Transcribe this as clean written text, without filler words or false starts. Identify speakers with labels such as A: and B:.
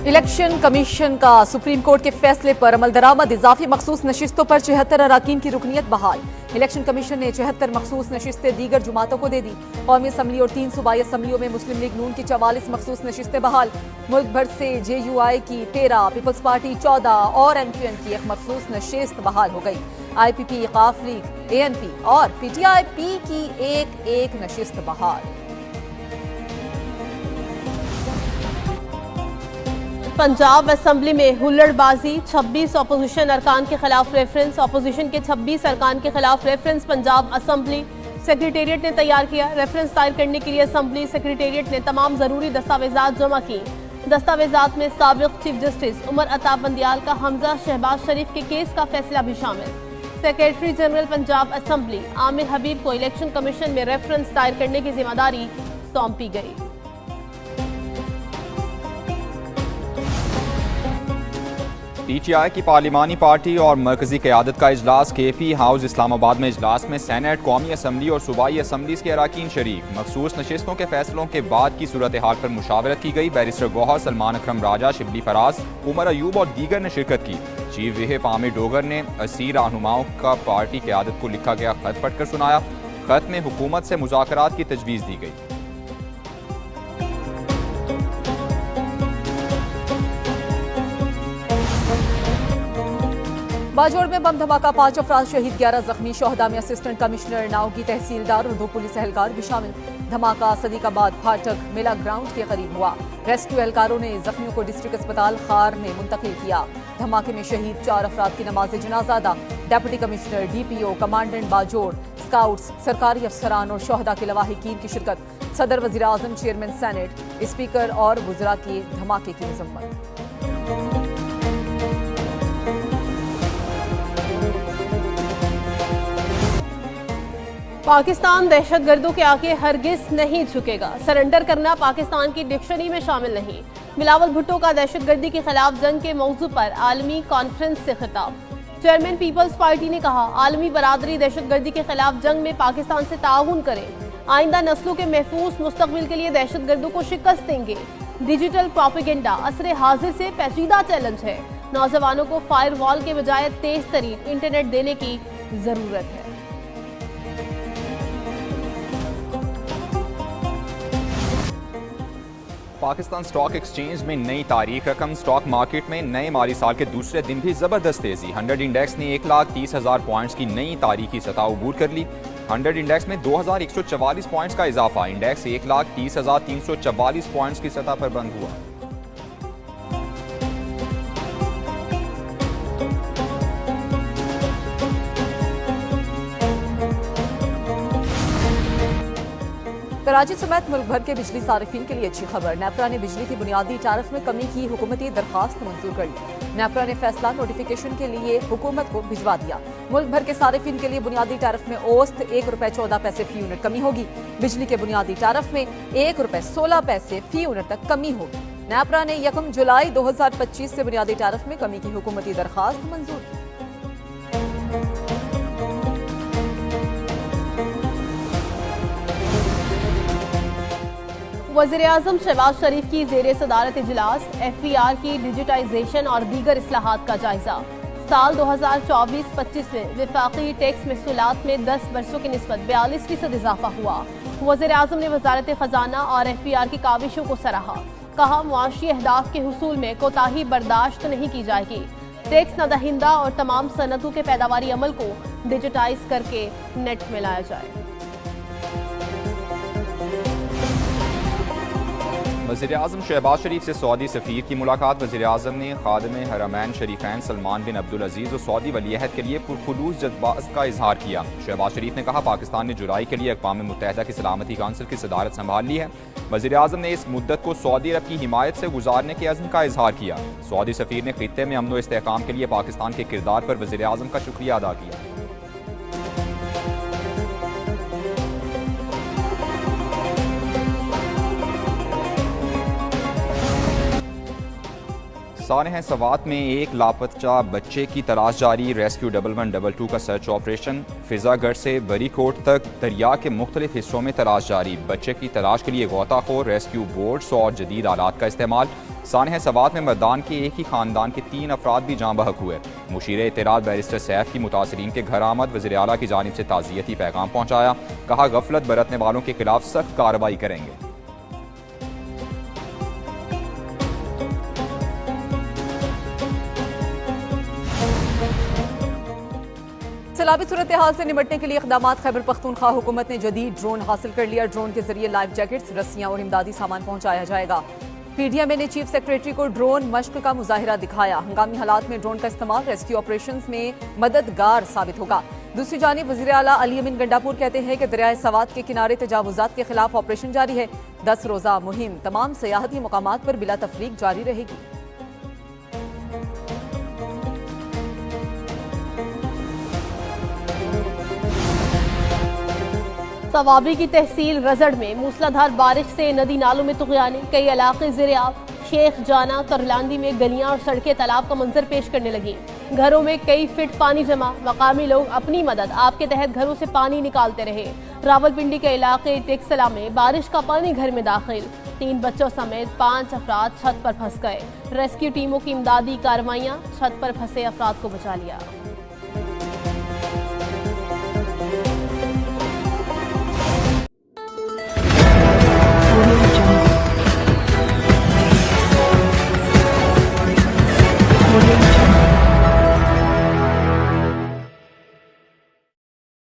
A: Election commission का supreme court के फैसले पर अमल दरामद। इजाफी मखसूस नशिस्तों पर 76 अराकीन की रुकनीत बहाल। इलेक्शन कमीशन ने 76 मखसूस नशिस्तें दीगर जुमातों को दे दी। कौमी असम्बली और 3 सूबाई असम्बलियों में मुस्लिम लीग नून की 44 मखसूस नशिस्तें बहाल। मुल्क भर से JUI की 13, पीपल्स पार्टी 14 और MQN की 1 मखसूस नशिस्त बहाल हो गई। IPP, काफ लीग, ANP और PTI-P की एक नशिस्त बहाल।
B: पंजाब असेंबली में हुल्लड़बाजी, 26 अपोजिशन अरकान के खिलाफ रेफरेंस। अपोजिशन के 26 अरकान के खिलाफ रेफरेंस पंजाब असेंबली सेक्रेटेरिएट ने तैयार किया। रेफरेंस दायर करने के लिए असेंबली सेक्रेटेरिएट ने तमाम जरूरी दस्तावेजात जमा की। दस्तावेजात में साबिक चीफ जस्टिस उमर अताब बंदियाल का हमजा शहबाज शरीफ के केस का फैसला भी शामिल। Secretary general Punjab assembly Aamir Habib को इलेक्शन कमीशन में रेफरेंस दायर करने की जिम्मेदारी सौंपी गई।
C: PTI की पार्लिमानी पार्टी और मरकजी क़यादत का इजलास KP हाउस इस्लामाबाद में। इजलास में सेनेट, कौमी असम्बली और सूबाई असम्बलीज़ के अराकीन शरीक। मखसूस नशिस्तों के फैसलों के बाद की सूरत हाल पर मुशावरत की गई। बैरिस्टर गौहर, सलमान अकरम राजा, शिबली फराज, उमर अयूब और दीगर ने शिरकत की। चीफ व्हिप आमिर डोगर ने असीर रहनुमाओं का पार्टी क़यादत को लिखा गया खत पढ़कर सुनाया। खत में हुकूमत से मुज़ाकरात की तजवीज़ दी गई।
A: बाजोड़ में बम धमाका, 5 अफराद शहीद, 11 जख्मी। शोहदा में असिस्टेंट कमिश्नर नाओगी, तहसीलदार और 2 पुलिस एहलकार भी शामिल। धमाका सदीकाबाद फाटक मेला ग्राउंड के करीब हुआ। रेस्क्यू एहलकारों ने जख्मियों को डिस्ट्रिक्ट अस्पताल खार में मुंतकिल किया। धमाके में शहीद 4 अफराद की नमाज जनाजा अदा। Deputy commissioner, DPO, commandant Bajaur, scouts, सरकारी अफसरान और शोहदा के लवाहिकीन की शिरकत। सदर, वजीर आजम, चेयरमैन सेनेट, स्पीकर और वज़रा की धमाके की मजम्मत।
B: पाकिस्तान दहशतगर्दों के आगे हरगिज नहीं झुकेगा। सरेंडर करना पाकिस्तान की डिक्शनरी में शामिल नहीं। बिलावल भुट्टो का दहशतगर्दी के खिलाफ जंग के मौजू पर आलमी कॉन्फ्रेंस से खिताब। चेयरमैन पीपल्स पार्टी ने कहा, आलमी बरादरी दहशतगर्दी के खिलाफ जंग में पाकिस्तान से ताउन करे। आइंदा नस्लों के महफूज मुस्तकबिल के लिए दहशतगर्दों को शिकस्त देंगे। डिजिटल प्रोपेगेंडा असरे हाजिर से पेचीदा चैलेंज है। नौजवानों को फायर वॉल के बजाय तेज तरीन इंटरनेट देने की जरूरत है।
C: पाकिस्तान स्टॉक एक्सचेंज में नई तारीख। रकम स्टॉक मार्केट में नए माली साल के दूसरे दिन भी जबरदस्त तेजी। 100 इंडेक्स ने 1,30,000 पॉइंट्स की नई तारीखी सतह अबूर कर ली। 100 इंडेक्स में 2,144 पॉइंट्स का इजाफा। इंडेक्स 1,30,344 पॉइंट्स की सतह पर बंद हुआ।
A: कराची समेत मुल्क भर के बिजली सारिफिन के लिए अच्छी खबर। नेपरा ने बिजली की बुनियादी टारफ में कमी की हुकूमती दरखास्त मंजूर कर ली। नेपरा ने फैसला नोटिफिकेशन के लिए हुकूमत को भिजवा दिया। मुल्क भर के सारिफिन के लिए बुनियादी टारफ में औसत ₹1.14 फी यूनिट कमी होगी। बिजली के बुनियादी टारफ में ₹1.16 फी यूनिट तक कमी होगी। नेपरा ने 1 जुलाई 2025 से बुनियादी टारफ में कमी की हुकूमती दरखास्त मंजूर की।
B: वज़ीर-ए-आज़म शहबाज शरीफ की ज़ेरे सदारत इजलास। FPR की डिजिटाइजेशन और दीगर इस्लाहात का जायजा। साल 2024-25 में विफाकी टैक्स महसूलात में 10 बरसों की निस्बत 42% इजाफा हुआ। वज़ीर-ए-आज़म ने वज़ारत ख़जाना और FPR की काविशों को सराहा। कहा, मुआशी अहदाफ के हुसूल में कोताही बर्दाश्त नहीं की जाएगी। टैक्स नदहिंदा और तमाम सनतों के पैदावारी अमल को डिजिटाइज करके नेट में लाया जाए।
C: वज़ीर-ए-आज़म शहबाज शरीफ से सऊदी सफ़ीर की मुलाकात। वज़ीर-ए-आज़म ने खादिम हरमैन शरीफैन सलमान बिन अब्दुल अजीज़ और सऊदी वलीअहद के लिए पुरखुलूस जज्बात का इजहार किया। शहबाज शरीफ ने कहा, पाकिस्तान ने जुलाई के लिए अक़वाम मुत्तहिदा की सलामती काउंसिल की सदारत संभाल ली है। वज़ीर-ए-आज़म ने इस मुद्दत को सऊदी अरब की हिमायत से गुजारने के अज़्म का इजहार किया। सऊदी सफ़ीर ने खित्ते में अमन व इस्तेहकाम के लिए पाकिस्तान के किरदार पर वज़ीर-ए-आज़म का शुक्रिया अदा किया। सानह सवात में एक लापता बच्चे की तलाश जारी। रेस्क्यू 1112 का सर्च ऑपरेशन। फिजागढ़ से बरीकोट तक दरिया के मुख्तलिफ हिस्सों में तलाश जारी। बच्चे की तलाश के लिए गोताखोर, रेस्क्यू बोट्स और जदीद आलात का इस्तेमाल। सानह सवात में मतदान के एक ही खानदान के 3 अफराद भी जाँ बहक हुए। मुशीर इत्तलात बैरिस्टर सैफ की मुतासरीन के घर आमद। वज़ीर आला की जानिब से ताज़ियती पैगाम पहुँचाया। कहा गफलत बरतने वालों के खिलाफ सख्त कार्रवाई करेंगे।
A: सैलाबी सूरत हाल से निपटने के लिए इक़दाम। खैबर पख्तूनख्वा हुकूमत ने जदीद ड्रोन हासिल कर लिया। ड्रोन के जरिए लाइफ जैकेट्स, रस्सियां और इमदादी सामान पहुंचाया जाएगा। पीडीएमए ने चीफ सेक्रेटरी को ड्रोन मश्क का मुजाहिरा दिखाया। हंगामी हालात में ड्रोन का इस्तेमाल रेस्क्यू ऑपरेशंस में मददगार साबित होगा। दूसरी जानिब वज़ीर आला अली अमीन गंडापुर कहते हैं कि दरियाए सवात के किनारे तजावुजात के खिलाफ ऑपरेशन जारी है। 10 रोज़ा मुहिम तमाम सियाहती मुकामात पर बिला तफरीक जारी रहेगी।
B: सवाबी की तहसील रजड़ में मूसलाधार बारिश से नदी नालों में तुग़यानी। कई इलाके ज़ेर-ए-आब। शेख जाना करलांदी में गलियां और सड़कें तालाब का मंजर पेश करने लगी। घरों में कई फीट पानी जमा। मकामी लोग अपनी मदद आप के तहत घरों से पानी निकालते रहे। रावलपिंडी के इलाके टेक्सला में बारिश का पानी घर में दाखिल। 3 बच्चों समेत 5 अफराद छत पर फंस गए। रेस्क्यू टीमों की इमदादी कार्रवाइयां। छत पर फंसे अफराद को बचा लिया।